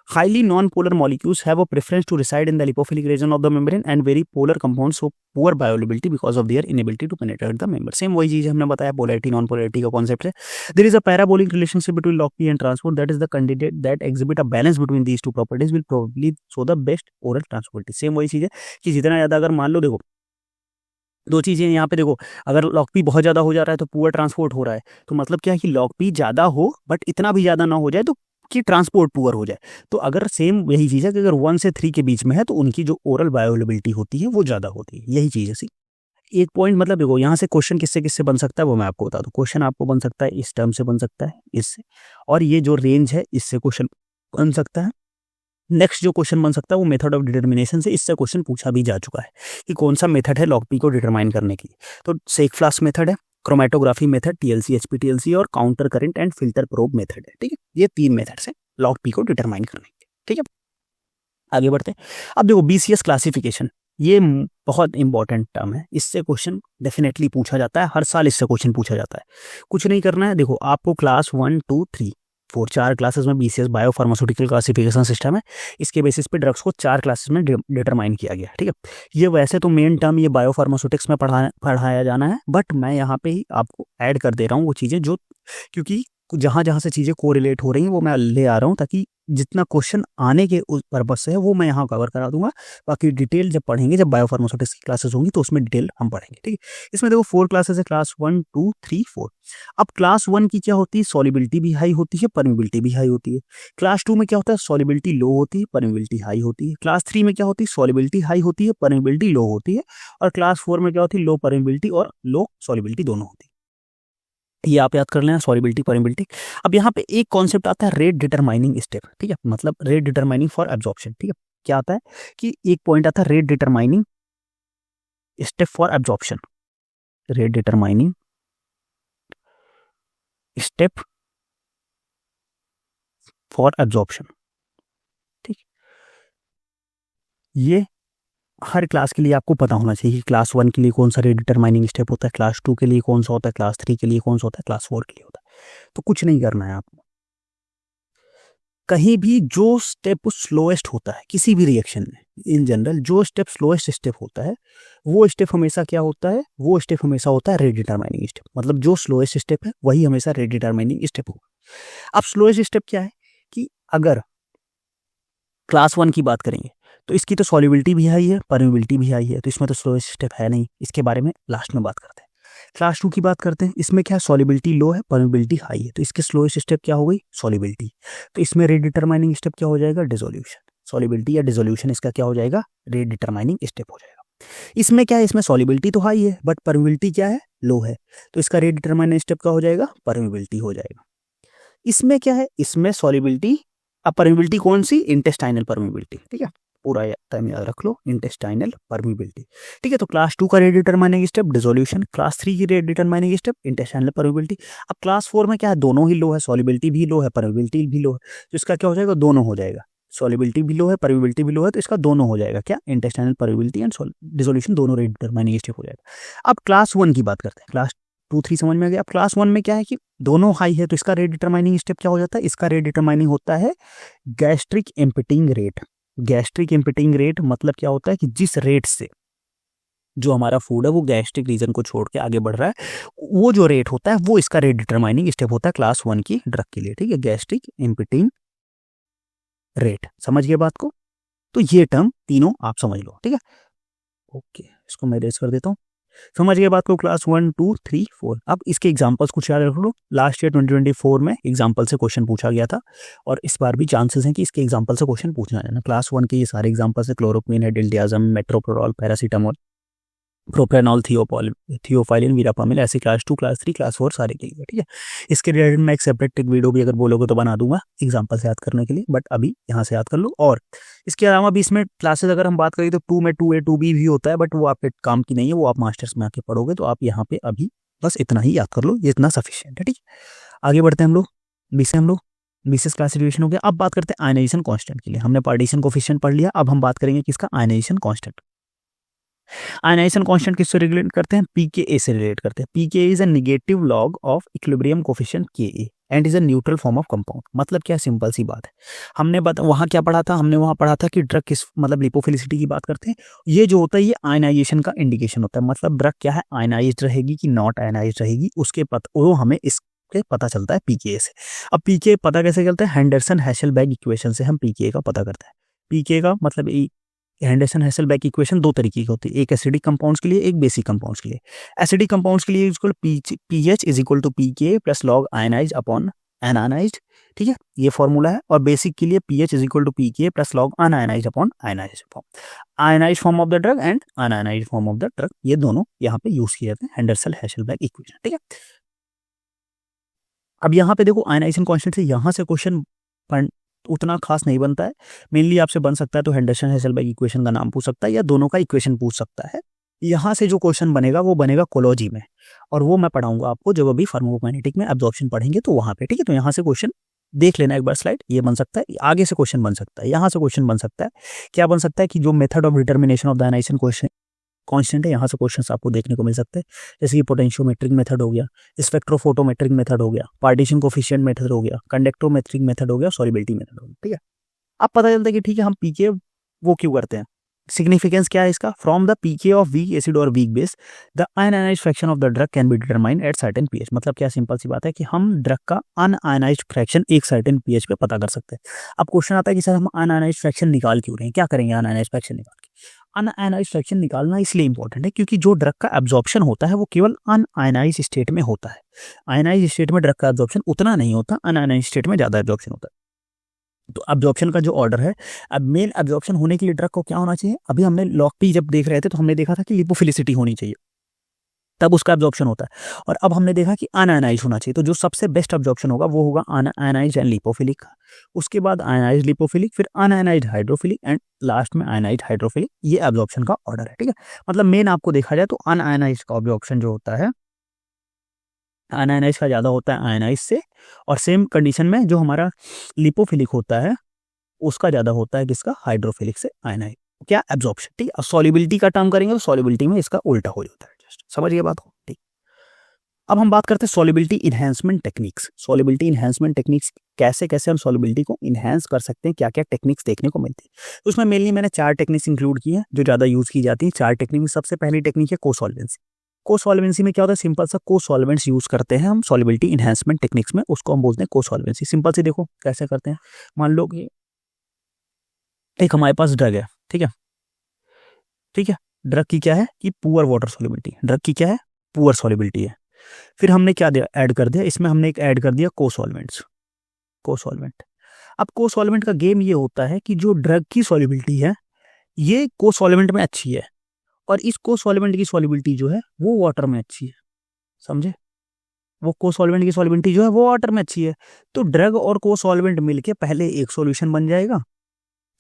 Highly non polar molecules have a preference to reside in the lipophilic region of the membrane and very polar compounds show poor bioavailability because of their inability to penetrate the member. सेम वही चीज हमने बताया, polarity non polarity का concept है। There is a parabolic relationship between log P and transport, that is the candidate that exhibit a balance between these two properties will probably show the best oral transportivity. Same वही चीज है कि जितना ज्यादा, अगर मान लो देखो दो चीजें यहाँ पे देखो, अगर लॉग पी बहुत ज्यादा हो जा रहा है तो पुअर ट्रांसपोर्ट हो रहा है, तो मतलब क्या है कि लॉग पी ज्यादा हो बट इतना भी ज्यादा ना हो जाए तो कि ट्रांसपोर्ट पुअर हो जाए। तो अगर सेम यही चीज है कि अगर 1 से 3 के बीच में है तो उनकी जो ओरल बायोअवेलेबिलिटी होती है वो ज्यादा होती है, यही चीज है सी। एक पॉइंट, मतलब देखो यहाँ से क्वेश्चन किससे किससे बन सकता है वो मैं आपको बता दूं। क्वेश्चन आपको बन सकता है इस टर्म से, बन सकता है इससे, और ये जो रेंज है इससे क्वेश्चन बन सकता है। नेक्स्ट जो क्वेश्चन बन सकता है वो मेथड ऑफ डिटर्मिनेशन से, इससे क्वेश्चन पूछा भी जा चुका है कि कौन सा मेथड है लॉग पी को डिटरमाइन करने की। तो सेक फ्लास्क मेथड है, क्रोमेटोग्राफी मेथड, टीएलसी एचपीटीएलसी, और counter current and filter probe method है, ठीक है। ये 3 मेथड है लॉग पी को डिटरमाइन करने के, ठीक है। आगे बढ़ते हैं। अब देखो बीसीएस क्लासिफिकेशन, ये बहुत इंपॉर्टेंट टर्म है, इससे क्वेश्चन डेफिनेटली पूछा जाता है, हर साल इससे क्वेश्चन पूछा जाता है। कुछ नहीं करना है, देखो आपको क्लास 1 2 3 4 4 क्लासेस में BCS bio pharmaceutical classification system है, इसके बेसिस पे ड्रग्स को 4 क्लासेस में डिटरमाइन किया गया, ठीक है। ये वैसे तो मेन टर्म ये बायो फार्मास्यूटिक्स में पढ़ाया जाना है, बट मैं यहाँ पे ही आपको ऐड कर दे रहा हूँ वो चीज़ें जो, क्योंकि जहाँ जहाँ से चीज़ें कोरिलेट हो रही हैं वो मैं ले आ रहा हूँ, ताकि जितना क्वेश्चन आने के उस पर्पज से है वो मैं यहाँ कवर करा दूंगा। बाकी डिटेल जब पढ़ेंगे, जब बायो फार्मास्यूटिक्स की क्लासेस होंगी तो उसमें डिटेल हम पढ़ेंगे, ठीक है। इसमें देखो 4 क्लासेस है, क्लास 1 2 3 4। अब क्लास 1 की क्या होती है, सॉल्युबिलिटी भी हाई होती है, परमिबिलिटी भी हाई होती है। क्लास 2 में क्या होता है, सॉल्युबिलिटी लो होती है, परमिबिलिटी हाई होती है। क्लास 3 में क्या होती है, सॉल्युबिलिटी हाई होती है, परमिबिलिटी लो होती है। और क्लास 4 में क्या होती है, लो परमिबिलिटी और लो सॉल्युबिलिटी दोनों होती है। ये आप याद कर लेना, सॉल्युबिलिटी परमिबिलिटी। अब यहाँ पे एक कॉन्सेप्ट आता है रेट डिटरमाइनिंग स्टेप, ठीक है, मतलब रेट डिटरमाइनिंग फॉर एब्जॉर्प्शन, ठीक है। क्या आता है कि एक पॉइंट आता है rate determining step for absorption, rate determining step for absorption, ठीक। ये हर क्लास के लिए आपको पता होना चाहिए कि क्लास 1 के लिए कौन सा रेट डिटरमाइनिंग स्टेप होता है, क्लास 2 के लिए कौन सा होता है, क्लास 3 के लिए कौन सा होता है, क्लास 4 के लिए होता है। तो कुछ नहीं करना है आपको, कहीं भी जो स्टेप स्लोएस्ट होता है किसी भी रिएक्शन में, इन जनरल जो स्टेप स्लोएस्ट स्टेप होता है वो स्टेप हमेशा क्या होता है, वो स्टेप हमेशा होता है रेट डिटरमाइनिंग स्टेप। मतलब जो स्लोएस्ट स्टेप है वही हमेशा रेट डिटरमाइनिंग स्टेप होगा। अब स्लोएस्ट स्टेप क्या है कि अगर क्लास 1 की बात करेंगे तो इसकी तो सॉल्युबिलिटी भी हाई है, परमिबिलिटी भी हाई है, तो इसमें तो स्लोएस्ट स्टेप है नहीं, इसके बारे में लास्ट में बात करते हैं। क्लास 2 की बात करते हैं, इसमें क्या है, सॉल्युबिलिटी लो है, परमिबिलिटी हाई है, तो इसके स्लोएस्ट स्टेप क्या हो गई, सॉल्युबिलिटी। तो इसमें रेट डिटरमाइनिंग स्टेप क्या हो जाएगा, डिसोल्यूशन। सॉल्युबिलिटी या डिसोल्यूशन इसका क्या हो जाएगा, रेट डिटरमाइनिंग स्टेप हो जाएगा। इसमें क्या है, इसमें सॉल्युबिलिटी तो हाई है बट परमिबिलिटी क्या है, लो है, तो इसका रेट डिटरमाइनिंग स्टेप क्या हो जाएगा, परमिबिलिटी हो जाएगा। इसमें क्या है, इसमें सॉल्युबिलिटी, अब परमिबिलिटी कौन सी, इंटेस्टाइनल परमिबिलिटी, ठीक है। पूरा टाइम याद रख लो, इंटेस्टाइनल परमिबिलिटी। ठीक है, तो क्लास 2 का rate determining step dissolution, class 3 की rate determining step intestinal permeability. अब क्लास 4 में क्या है, दोनों ही लो है, सॉल्युबिलिटी भी लो है, परमिबिलिटी भी लो है, तो इसका क्या हो जाएगा, दोनों हो जाएगा। सॉल्युबिलिटी भी लो है, परमिबिलिटी भी लो है, तो इसका दोनों हो जाएगा क्या, इंटेस्टाइनल परमिबिलिटी एंड डिसोल्यूशन दोनों रेट डिटरमाइनिंग स्टेप हो जाएगा। अब क्लास 1 की बात करते हैं, क्लास 2 3 समझ में आ गया। अब क्लास 1 में क्या है कि दोनों हाई है, तो इसका रेट डिटरमाइनिंग स्टेप क्या हो जाता है, इसका रेट डिटरमाइनिंग होता है गैस्ट्रिक एम्पिटिंग रेट। गैस्ट्रिक एम्पिटिंग रेट मतलब क्या होता है कि जिस रेट से जो हमारा फूड है वो गैस्ट्रिक रीजन को छोड़ के आगे बढ़ रहा है, वो जो रेट होता है वो इसका रेट डिटरमाइनिंग स्टेप होता है क्लास 1 की ड्रग के लिए। ठीक है, गैस्ट्रिक एम्पिटिंग रेट, समझ गए बात को। तो ये टर्म तीनों आप समझ लो। ठीक है, ओके, इसको मैं रेस कर देता हूँ। समझ गए बात को, क्लास 1 2 3 4। अब इसके एग्जांपल्स कुछ याद रख लो, लास्ट ईयर 2024 में एग्जांपल से क्वेश्चन पूछा गया था, और इस बार भी चांसेस हैं कि इसके एग्जांपल से क्वेश्चन पूछना है ना। क्लास 1 के ये सारे एग्जांपल्स है, क्लोरोक्विन है, डिल्टियाजम, मेट्रोप्रोल, पैरासीटामोल, प्रोप्रानॉल, थियोफाइलिन, वीरापामिल, ऐसे क्लास 2 क्लास 3 क्लास 4 सारे के लिए। ठीक है, इसके रिलेटेड मैं एक सेपरेट वीडियो भी अगर बोलोगे तो बना दूंगा एग्जांपल से याद करने के लिए, बट अभी यहाँ से याद कर लो। और इसके अलावा भी इसमें क्लासेस अगर हम बात करें तो 2 में 2A 2B भी होता है, बट वो आपके काम की नहीं है, वो आप मास्टर्स में आके पढ़ोगे। तो आप यहाँ पे अभी बस इतना ही याद कर लो, ये इतना सफिशियंट है। ठीक है, आगे बढ़ते हैं हम लोग। बीसीएस क्लासिफिकेशन हो गया। अब बात करते हैं आयनाइजेशन कांस्टेंट के लिए। हमने पार्टीशन कोफिशिएंट पढ़ लिया, अब हम बात करेंगे किसका, आयनाइजेशन कांस्टेंट। आयनाइजेशन कांस्टेंट किससे रिलेट करते हैं, पीकेए से रिलेट करते हैं। PKa is a negative log of equilibrium coefficient K and is a neutral form of compound. मतलब क्या, सिंपल सी बात है, हमने वहां क्या पढ़ा था, हमने वहां पढ़ा था कि ड्रग किस मतलब लिपोफिलिसिटी की बात करते हैं, ये जो होता है ये आयनाइजेशन का इंडिकेशन होता है। मतलब ड्रग क्या है, आयनाइज्ड रहेगी कि नॉट आयनाइज्ड रहेगी, उसके वो हमें इसके पता चलता है पीकेए से। अब पीकेए पता कैसे चलता है, हेंडरसन हैशेलबैग इक्वेशन से हम पीकेए का पता करते हैं। पीकेए का मतलब हेंडरसन हैशेलबैग इक्वेशन दो तरीके की होती है, एक एसिडिक कंपाउंड्स के लिए, एक बेसिक कंपाउंड्स के लिए। एसिडिक कंपाउंड्स के लिए equal pH is equal to pK plus log ionise upon unionised. ठीक है, ये फॉर्मूला है। और बेसिक के लिए pH is equal to pK plus log unionise upon ionise form, ionise form of the drug and unionise form of the drug, ये दोनों यहाँ पे यूज किए जाते हैं, हेंडरसन हैशेलबैग इक्वेशन। ठीक है, अब यहाँ पे देखो आयनाइजेशन कांस्टेंट से यहाँ से क्वेश्चन उतना खास नहीं बनता है। मेनली आपसे बन सकता है तो हेंडरसन हैशेलबैग इक्वेशन का नाम पूछ सकता है, या दोनों का इक्वेशन पूछ सकता है। यहाँ से जो क्वेश्चन बनेगा वो बनेगा कोलॉजी में, और वो मैं पढ़ाऊंगा आपको जब अभी फार्माकोकाइनेटिक में एब्जॉर्प्शन पढ़ेंगे तो वहाँ पे। ठीक है, तो यहाँ से क्वेश्चन देख लेना एक बार स्लाइड, ये बन सकता है, आगे से क्वेश्चन बन सकता है, यहाँ से क्वेश्चन बन सकता है। क्या बन सकता है कि जो method of determination of the ionization question constant है, यहाँ से क्वेश्चंस आपको देखने को मिल सकते हैं, जैसे कि पोटेंशियोमेट्रिक मेथड हो गया, स्पेक्ट्रोफोटोमेट्रिक मेथड हो गया, पार्टीशन कोफिशिएंट मेथड हो गया, कंडक्टोमेट्रिक मेथड हो गया, सॉल्युबिलिटी मेथड हो गया। ठीक है, अब पता चलता है कि ठीक है हम पीके वो क्यों करते हैं, सिग्निफिकेंस क्या है इसका, from the pK of weak acid और weak base the unionised fraction of the drug can be determined at certain pH. मतलब क्या, सिंपल सी बात है कि हम ड्रग का अनआयनाइज्ड फ्रैक्शन एक सर्टेन पीएच पे पता कर सकते हैं। अब क्वेश्चन आता है कि सर हम अनआयनाइज्ड फ्रैक्शन निकाल क्यों रहे हैं, क्या करेंगे अनआयनाइज्ड फ्रैक्शन निकाल के। अनआयनाइज्ड फ्रैक्शन निकालना इसलिए इंपॉर्टेंट है क्योंकि जो ड्रग का एब्जॉर्प्शन होता है वो केवल अनआयनाइज्ड स्टेट में होता है। आयनाइज्ड स्टेट में ड्रग का एब्जॉर्प्शन उतना नहीं होता, अनआयनाइज्ड स्टेट में ज्यादा एब्जॉर्प्शन होता है। तो एब्जॉर्प्शन का जो ऑर्डर है, अब मेन एब्जॉर्प्शन होने के लिए ड्रग को क्या होना चाहिए, अभी हमने लॉग पी जब देख रहे थे तो हमने देखा था कि लिपोफिलिसिटी होनी चाहिए, तब उसका एब्जॉर्प्शन होता है। और अब हमने देखा कि अनआयनाइज होना चाहिए, तो जो सबसे बेस्ट एब्जॉर्प्शन होगा वो होगा अनआयनाइज एंड लिपोफिलिक, उसके बाद आयनाइज लिपोफिलिक, फिर अनआयनाइज हाइड्रोफिलिक एंड लास्ट में आयनाइज हाइड्रोफिलिक। ये एब्जॉर्प्शन का ऑर्डर है। ठीक है, मतलब मेन आपको देखा जाए तो अनआयनाइज का एब्जॉर्प्शन जो होता है, अनआयनाइज का ज्यादा होता है आयनाइज से, और सेम कंडीशन में जो हमारा लिपोफिलिक होता है उसका ज्यादा होता है किसका, हाइड्रोफिलिक से आयनाइज। क्या, एब्जॉर्प्शन। ठीक है, सॉल्युबिलिटी का टर्म करेंगे तो सॉल्युबिलिटी में इसका उल्टा हो जाता है। जस्ट समझिए बात को। ठीक, अब हम बात करते हैं solubility enhancement techniques. Solubility enhancement techniques कैसे कैसे हम सॉल्युबिलिटी को इनहेंस कर सकते हैं, क्या क्या टेक्निक्स देखने को मिलती है। तो उसमें मेनली मैंने 4 टेक्निक्स इंक्लूड की है जो ज्यादा यूज की जाती है। 4 टेक्निक में सबसे पहली टेक्निक है कोसॉल्वेंसी। कोसॉल्वेंसी में क्या होता है, सिंपल सा कोसॉल्वेंट्स यूज करते हैं हम सॉल्युबिलिटी इनहेंसमेंट टेक्निक्स में, उसको हम बोलते हैं कोसॉल्वेंसी। सिंपल से देखो कैसे करते हैं, मान लो कि एक हमारे पास ड्रग है। ठीक है, ठीक है, ड्रग की क्या है कि पुअर वाटर सॉल्युबिलिटी, ड्रग की क्या है, पुअर सॉल्युबिलिटी है। फिर हमने क्या दिया, ऐड कर दिया इसमें, हमने एक ऐड कर दिया कोसॉल्वेंट्स, कोसॉल्वेंट। अब कोसॉल्वेंट का गेम ये होता है कि जो ड्रग की सॉल्युबिलिटी है ये कोसॉल्वेंट में अच्छी है, और इस कोसॉल्वेंट की सॉल्युबिलिटी जो है वो वाटर में अच्छी है। समझे, वो कोसॉल्वेंट की सॉल्युबिलिटी जो है वो वाटर में अच्छी है, तो ड्रग और कोसॉल्वेंट मिलके पहले एक सॉल्यूशन बन जाएगा,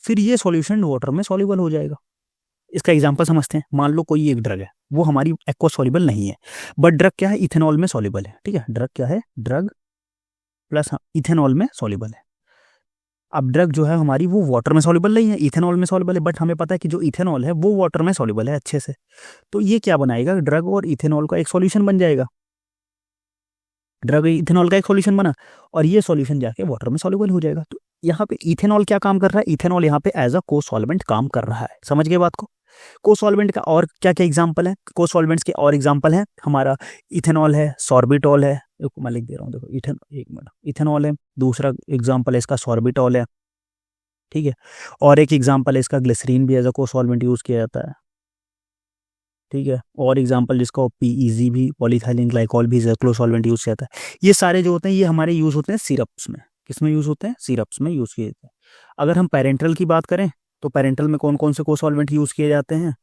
फिर ये सॉल्यूशन वाटर में सॉल्युबल हो जाएगा। इसका एग्जांपल समझते हैं। मान लो कोई एक ड्रग है, वो हमारी एक्वा सॉल्युबल नहीं है, बट ड्रग क्या है, इथेनॉल में सॉल्युबल है। ठीक है, ड्रग क्या है, ड्रग प्लस इथेनॉल में सॉल्युबल है। अब ड्रग जो है हमारी वो वाटर में सॉल्युबल नहीं है, इथेनॉल में सॉल्युबल है, बट हमें पता है कि जो इथेनॉल है वो वाटर में सॉल्युबल है अच्छे से। तो ये क्या बनाएगा, ड्रग और इथेनॉल का एक सॉल्यूशन बन जाएगा। ड्रग इथेनॉल का एक सॉल्यूशन बना और ये सॉल्यूशन जाके वाटर में सॉल्युबल हो जाएगा। तो यहाँ पे इथेनॉल क्या काम कर रहा है, इथेनॉल यहाँ पे एज अ को सॉल्वेंट काम कर रहा है। समझ गए बात को। को सॉल्वेंट का और क्या क्या एग्जांपल है, को सॉल्वेंट्स के और एग्जांपल है हमारा इथेनॉल है, सॉर्बिटॉल है, मैं लिख दे रहा हूँ देखो, एक मिनट, इथेनॉल है, दूसरा एग्जांपल है इसका सॉर्बिटॉल है। ठीक है, और एक एग्जांपल है इसका ग्लिसरीन भी एज अ को सॉल्वेंट यूज किया जाता है। ठीक है, और एग्जांपल जिसका पीईजी भी, पॉलीथाइलिन ग्लाइकॉल भी एज अ को सॉल्वेंट यूज किया जाता है। ये सारे जो होते हैं ये हमारे यूज होते हैं सिरप्स में। किसमें यूज होते हैं, सिरप्स में यूज किए जाते हैं। अगर हम पेरेंटल की बात करें तो पेरेंटल में कौन कौन से को सॉल्वेंट यूज किए जाते हैं,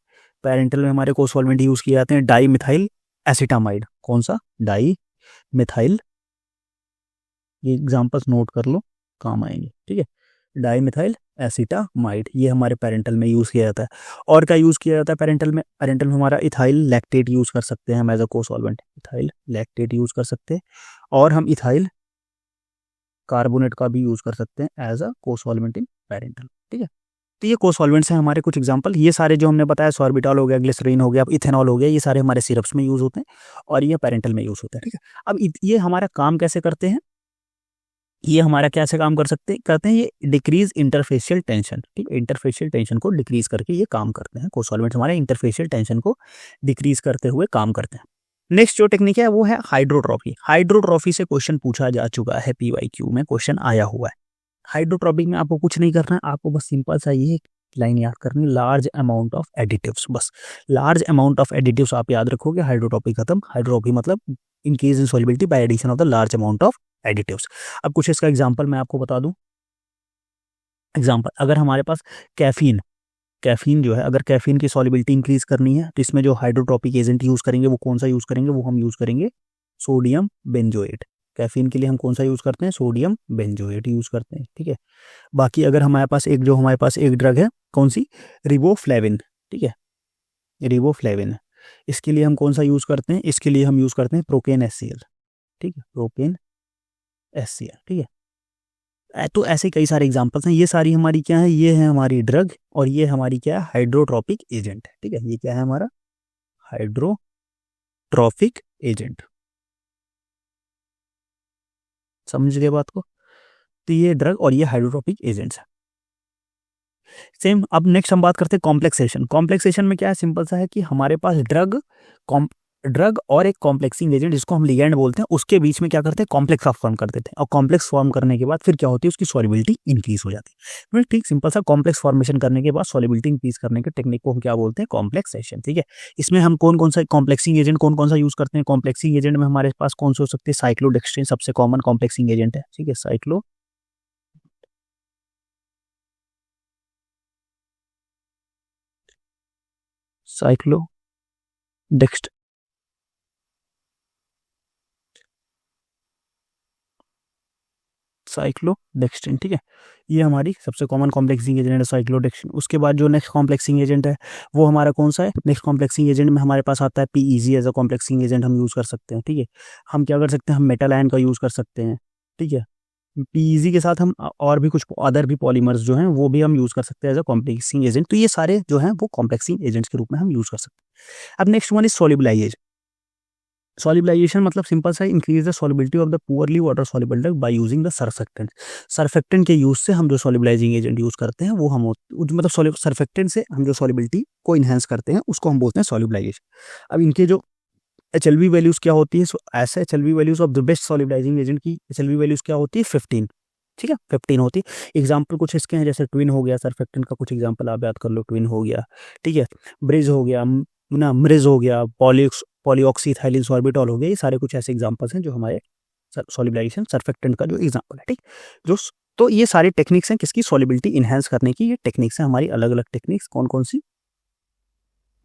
पेरेंटल में हमारे को सॉल्वेंट यूज किए जाते हैं डाई मिथाइल एसिटामाइड। कौन सा, डाई मिथाइल, ये एग्जांपल्स नोट कर लो, काम आएंगे। ठीक है, डाई मिथाइल एसिटामाइड ये हमारे पेरेंटल में यूज किया जाता है। और क्या यूज किया जाता है पेरेंटल में, पेरेंटल में हमारा इथाइल लैक्टेट यूज कर सकते हैं हम एज अ को सॉल्वेंट, इथाइल लैक्टेट यूज कर सकते हैं। और हम इथाइल कार्बोनेट का भी यूज कर सकते हैं एज अ को सॉल्वेंट इन पेरेंटल। ठीक है, तो ये को सॉल्वेंट्स हैं हमारे कुछ एग्जांपल। ये सारे जो हमने बताया, सॉर्बिटॉल हो गया, ग्लिसरीन हो गया, इथेनॉल हो गया, ये सारे हमारे सिरप्स में यूज होते हैं और ये पेरेंटल में यूज होते हैं। ठीक है, अब ये हमारा काम कैसे करते हैं, ये हमारा कैसे काम करते हैं, ये डिक्रीज इंटरफेशियल टेंशन। ठीक है, इंटरफेशियल टेंशन को डिक्रीज करके ये काम करते हैं। को सॉल्वेंट्स हमारे इंटरफेशियल टेंशन को डिक्रीज करते हुए काम करते हैं। नेक्स्ट जो टेक्निक है वो है हाइड्रोट्रॉपी। हाइड्रोट्रॉपी से क्वेश्चन पूछा जा चुका है, पीवाईक्यू में क्वेश्चन आया हुआ है। हाइड्रोट्रॉपिक में आपको कुछ नहीं करना है, आपको बस सिंपल सा ये लाइन याद करनी, लार्ज अमाउंट ऑफ एडिटिव्स। बस लार्ज अमाउंट ऑफ एडिटिव्स आप याद रखोगे, हाइड्रोट्रॉपिक खत्म। हाइड्रोट्रॉपी मतलब increase in solubility by addition of the large amount of additives. अब कुछ इसका एग्जांपल मैं आपको बता दूं। एग्जांपल, अगर हमारे पास कैफीन, कैफीन जो है, अगर कैफीन की सॉल्युबिलिटी इंक्रीज करनी है तो इसमें जो हाइड्रोट्रॉपिक एजेंट यूज करेंगे वो कौन सा यूज करेंगे, वो हम यूज करेंगे सोडियम बेंजोएट। कैफीन के लिए हम कौन सा यूज करते हैं, सोडियम बेंजोएट यूज करते हैं। ठीक है, बाकी अगर हमारे पास एक ड्रग है, कौन सी, रिबोफ्लेविन। ठीक है, रिबोफ्लेविन, इसके लिए हम कौन सा यूज करते हैं, इसके लिए हम यूज करते हैं प्रोपेन एचसीएल। ठीक है, प्रोपेन एचसीएल। ठीक है, तो ऐसे कई सारे एग्जांपल्स हैं। ये सारी हमारी क्या है, ये है हमारी ड्रग और ये हमारी क्या है, हाइड्रोट्रॉपिक एजेंट। ठीक है, ये क्या है हमारा हाइड्रोट्रॉपिक एजेंट। समझ गए बात को। तो ये ड्रग और ये हाइड्रोट्रॉपिक एजेंट्स है। सेम, अब नेक्स्ट हम बात करते हैं कॉम्प्लेक्सेशन। कॉम्प्लेक्सेशन में क्या है, सिंपल सा है कि हमारे पास ड्रग और एक कॉम्प्लेक्सिंग एजेंट जिसको हम लिगैंड बोलते हैं, उसके बीच में क्या करते हैं, कॉम्प्लेक्स फॉर्म कर देते हैं। और कॉम्प्लेक्स फॉर्म करने के बाद फिर क्या होती है, उसकी सॉल्युबिलिटी इंक्रीज हो जाती है। मतलब ठीक सिंपल सा, कॉम्प्लेक्स फॉर्मेशन करने के बाद सॉल्युबिलिटी इंक्रीज करने के टेक्निक को हम क्या बोलते हैं, कॉम्प्लेक्सेशन। ठीक है, इसमें हम कौन कौन सा कॉम्प्लेक्सिंग एजेंट कौन कौन सा यूज करते हैं, कॉम्प्लेक्सिंग एजेंट में हमारे पास कौन से हो सकते हैं, साइक्लोडेक्स्ट्रिन सबसे कॉमन कॉम्प्लेक्सिंग एजेंट है। ठीक है, साइक्लोडेक्स्ट साइक्लोडेक्स्ट्रिन। ठीक है, ये हमारी सबसे कॉमन कॉम्प्लेक्सिंग एजेंट है साइक्लोडेक्स्ट्रिन। उसके बाद जो नेक्स्ट कॉम्प्लेक्सिंग एजेंट है वो हमारा कौन सा है, नेक्स्ट कॉम्प्लेक्सिंग एजेंट में हमारे पास आता है PEG as a complexing agent हम यूज कर सकते हैं। ठीक है, हम क्या कर सकते हैं, हम मेटल आयन का यूज कर सकते हैं। ठीक है, पीईजी के साथ हम और भी कुछ अदर भी पॉलीमर्स जो हैं वो भी हम यूज कर सकते हैं एज अ कॉम्प्लेक्सिंग एजेंट। तो ये सारे जो हैं वो कॉम्प्लेक्सिंग एजेंट्स के रूप में हम यूज कर सकते हैं। अब नेक्स्ट वन इज सोल्युबलाइजेशन। सॉल्युबलाइजेशन मतलब सिंपल सा, increase the solubility of the poorly water soluble drug by using the surfactant. Surfactant के यूज से हम जो सॉल्युबलाइजिंग एजेंट यूज करते हैं वो हम मतलब सर्फेक्टेंट से हम जो सॉल्युबिलिटी को इनहेंस करते हैं उसको हम बोलते हैं सॉल्युबलाइजेशन। अब इनके जो HLV वैल्यूज क्या होती है, ऐसे HLV values of the best solubilising agent की HLV वैल्यूज क्या होती है, 15। ठीक है, 15 होती है। एग्जाम्पल कुछ इसके हैं, जैसे ट्विन हो गया, सर्फेक्टेंट का कुछ एग्जाम्पल आप याद कर लो, ट्विन हो गया। ठीक है, ब्रिज हो गया ना, म्रिज हो गया, पॉलीऑक्सीथाइलिन सॉर्बिटॉल हो गया। ये सारे कुछ ऐसे एग्जांपल्स हैं जो हमारे सॉल्युबलाइजेशन सर्फेक्टेंट का जो एग्जांपल है। ठीक, जो तो ये सारी टेक्निक्स हैं किसकी, सॉल्युबिलिटी इनहेंस करने की। ये टेक्निक्स हैं हमारी, अलग अलग टेक्निक्स कौन कौन सी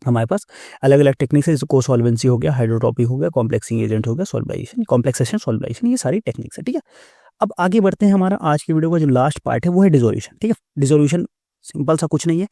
हमारे पास अलग अलग टेक्निक्स है, जैसे को सॉल्वेंसी हो गया, हाइड्रोट्रॉपी हो गया, कॉम्प्लेक्सिंग एजेंट हो गया, सॉल्युबलाइजेशन, कॉम्प्लेक्सेशन, सॉल्युबलाइजेशन, ये सारी टेक्निक्स है। ठीक है, अब आगे बढ़ते हैं। हमारा आज की वीडियो का जो लास्ट पार्ट है वो है डिसोल्यूशन। ठीक है, डिसोल्यूशन सिंपल सा कुछ नहीं है।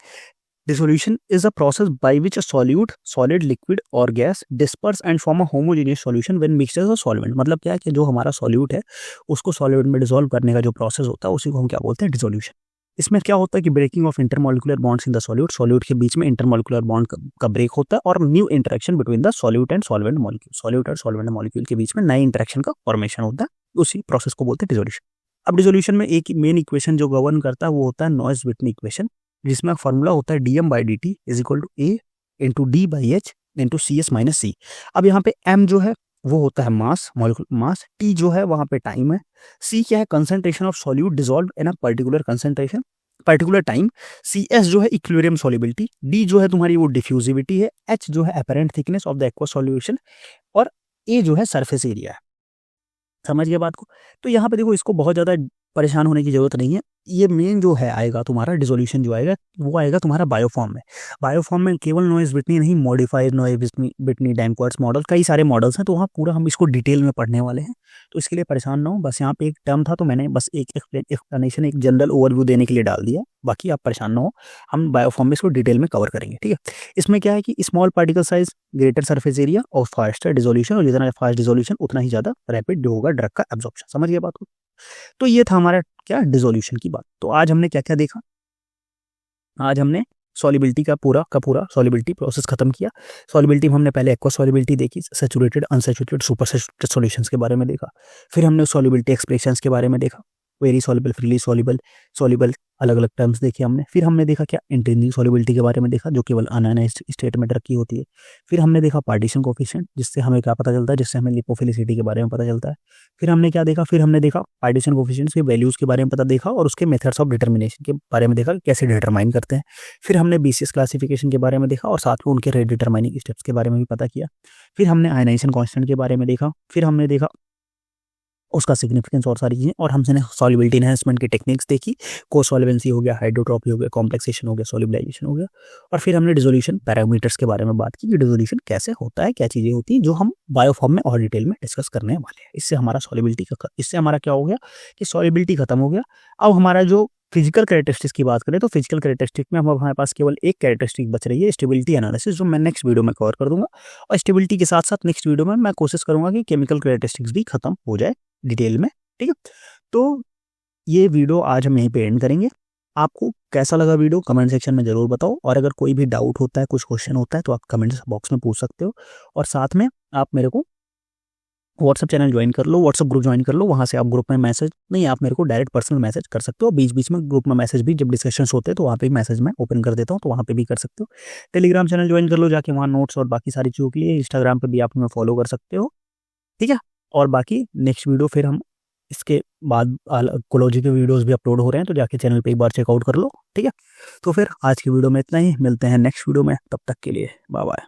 Dissolution is a process by which a solute, solid, liquid और gas disperse and form a homogeneous solution when mixed as a solvent. मतलब क्या है कि जो हमारा सॉल्यूट है उसको सॉल्वेंट में डिसॉल्व करने का जो प्रोसेस होता है उसी को हम क्या बोलते हैं, डिसोल्यूशन। इसमें क्या होता है कि breaking of intermolecular bonds in the solute, solute के बीच में इंटरमॉलिक्यूलर बॉन्ड का ब्रेक होता है और new interaction between the solute and solvent molecule, solute और सॉल्वेंट मॉलिक्यूल के बीच में नए इंटरेक्शन का फॉर्मेशन होता है, उसी प्रोसेस को बोलते हैं डिसोल्यूशन। अब डिसोल्यूशन में एक मेन इक्वेशन जो गवर्न करता है वो होता है नॉइस व्हिटनी इक्वेशन, जिसमें फॉर्मूला होता है dm/dt is equal to a into d/h into CS-c। अब यहाँ पे m जो है वो होता है मास, मॉलिक्यूलर मास, t जो है वहाँ पे टाइम है, c क्या है, concentration of solute dissolve in a particular concentration particular time, CS जो है इक्विलिब्रियम सॉल्युबिलिटी, d जो है तुम्हारी वो डिफ्यूजिविटी है, h जो है apparent thickness of the aqueous solution और a जो है सरफेस एरिया है। समझ गए बात को। तो यहाँ पे देखो इसको बहुत ज़्यादा परेशान होने की ज़रूरत नहीं है। ये मेन जो है आएगा तुम्हारा डिसोल्यूशन जो आएगा वो आएगा तुम्हारा बायोफॉर्म में। बायोफॉर्म में केवल नॉइस व्हिटनी नहीं, modified noise Whitney, dampers model, कई सारे मॉडल्स हैं, तो वहाँ पूरा हम इसको डिटेल में पढ़ने वाले हैं। तो इसके लिए परेशान ना हो, बस यहाँ पे एक टर्म था तो मैंने बस एक एक्सप्लेनेशन, एक जनरल ओवरव्यू देने के लिए डाल दिया। बाकी आप परेशान ना हो, हम बायोफॉर्म में इसको डिटेल में कवर करेंगे, ठीक है। इसमें क्या है कि small particle size, greater surface area और फास्टर डिसोल्यूशन, और जितना फास्ट डिसोल्यूशन उतना ही ज़्यादा रैपिड जो होगा ड्रग का एब्जॉर्प्शन। समझ गए बात को। तो ये था हमारा क्या, डिसोल्यूशन की बात। तो आज हमने क्या क्या देखा, आज हमने सॉल्युबिलिटी का पूरा सॉल्युबिलिटी प्रोसेस खत्म किया। सॉल्युबिलिटी में हमने पहले एक्वा सॉल्युबिलिटी देखी, saturated, unsaturated, super saturated solutions के बारे में देखा। फिर हमने सॉल्युबिलिटी एक्सप्रेशंस के बारे में देखा, very soluble, freely soluble, soluble, अलग अलग टर्म्स देखे हमने। फिर हमने देखा क्या, इंट्रिंसिक सॉल्युबिलिटी के बारे में देखा जो केवल अनआयनाइज्ड स्टेट में रखी होती है। फिर हमने देखा पार्टीशन कोफिशिएंट, जिससे हमें क्या पता चलता है, जिससे हमें लिपोफिलिसिटी के बारे में पता चलता है। फिर हमने क्या देखा, फिर हमने देखा पार्टीशन कोफिशिएंट्स के वैल्यूज़ के बारे में पता देखा और उसके मेथड्स ऑफ डिटर्मिनेशन के बारे में देखा कि कैसे डिटरमाइन करते हैं। फिर हमने BCS क्लासिफिकेशन के बारे में देखा और साथ में उनके डिटरमाइनिंग स्टेप्स के बारे में भी पता किया। फिर हमने आयनाइजेशन कांस्टेंट के बारे में देखा। फिर हमने देखा उसका सिग्निफिकेंस और सारी चीज़ें, और हमने सॉल्युबिलिटी एनहांसमेंट की टेक्निक्स देखी, को सॉल्वेंसी हो गया, हाइड्रोट्रॉपी हो गया, कॉम्प्लेक्सेशन हो गया, सॉल्युबलाइजेशन हो गया। और फिर हमने डिसोल्यूशन पैरामीटर्स के बारे में बात की कि डिसोल्यूशन कैसे होता है, क्या चीज़ें होती हैं, जो हम बायोफॉर्म में और डिटेल में डिस्कस करने वाले हैं। इससे हमारा सॉल्युबिलिटी का, इससे हमारा क्या हो गया कि सॉल्युबिलिटी खत्म हो गया। अब हमारा जो फिजिकल कैरेक्टरिस्टिक्स की बात करें तो फिजिकल कैरेक्टरिस्टिक में हमारे पास केवल एक कैरेक्टरिस्टिक बच रही है, स्टेबिलिटी एनालिसिस, जो मैं नेक्स्ट वीडियो में कवर कर दूंगा। और स्टेबिलिटी के साथ साथ नेक्स्ट वीडियो में मैं कोशिश करूंगा कि केमिकल कैरेक्टरिस्टिक्स भी खत्म हो जाए डिटेल में, ठीक है। तो ये वीडियो आज हम यहीं पे एंड करेंगे। आपको कैसा लगा वीडियो कमेंट सेक्शन में ज़रूर बताओ, और अगर कोई भी डाउट होता है, कुछ क्वेश्चन होता है तो आप कमेंट बॉक्स में पूछ सकते हो। और साथ में आप मेरे को व्हाट्सअप चैनल ज्वाइन कर लो, व्हाट्सअप ग्रुप ज्वाइन कर लो, वहाँ से आप ग्रुप में मैसेज नहीं, आप मेरे को डायरेक्ट पर्सनल मैसेज कर सकते हो। बीच बीच में ग्रुप में मैसेज भी, जब डिस्कशंस होते हैं तो वहाँ पे मैसेज मैं ओपन कर देता हूँ, तो वहाँ पे भी कर सकते हो। टेलीग्राम चैनल ज्वाइन कर लो जाके, वहाँ नोट्स और बाकी सारी चीज़ों के लिए। इंस्टाग्राम पर भी आप हमें फॉलो कर सकते हो, ठीक है। और बाकी नेक्स्ट वीडियो फिर हम इसके बाद कोलॉजी के वीडियोस भी अपलोड हो रहे हैं, तो जाके चैनल पे एक बार चेकआउट कर लो, ठीक है। तो फिर आज की वीडियो में इतना ही, मिलते हैं नेक्स्ट वीडियो में, तब तक के लिए बाय बाय।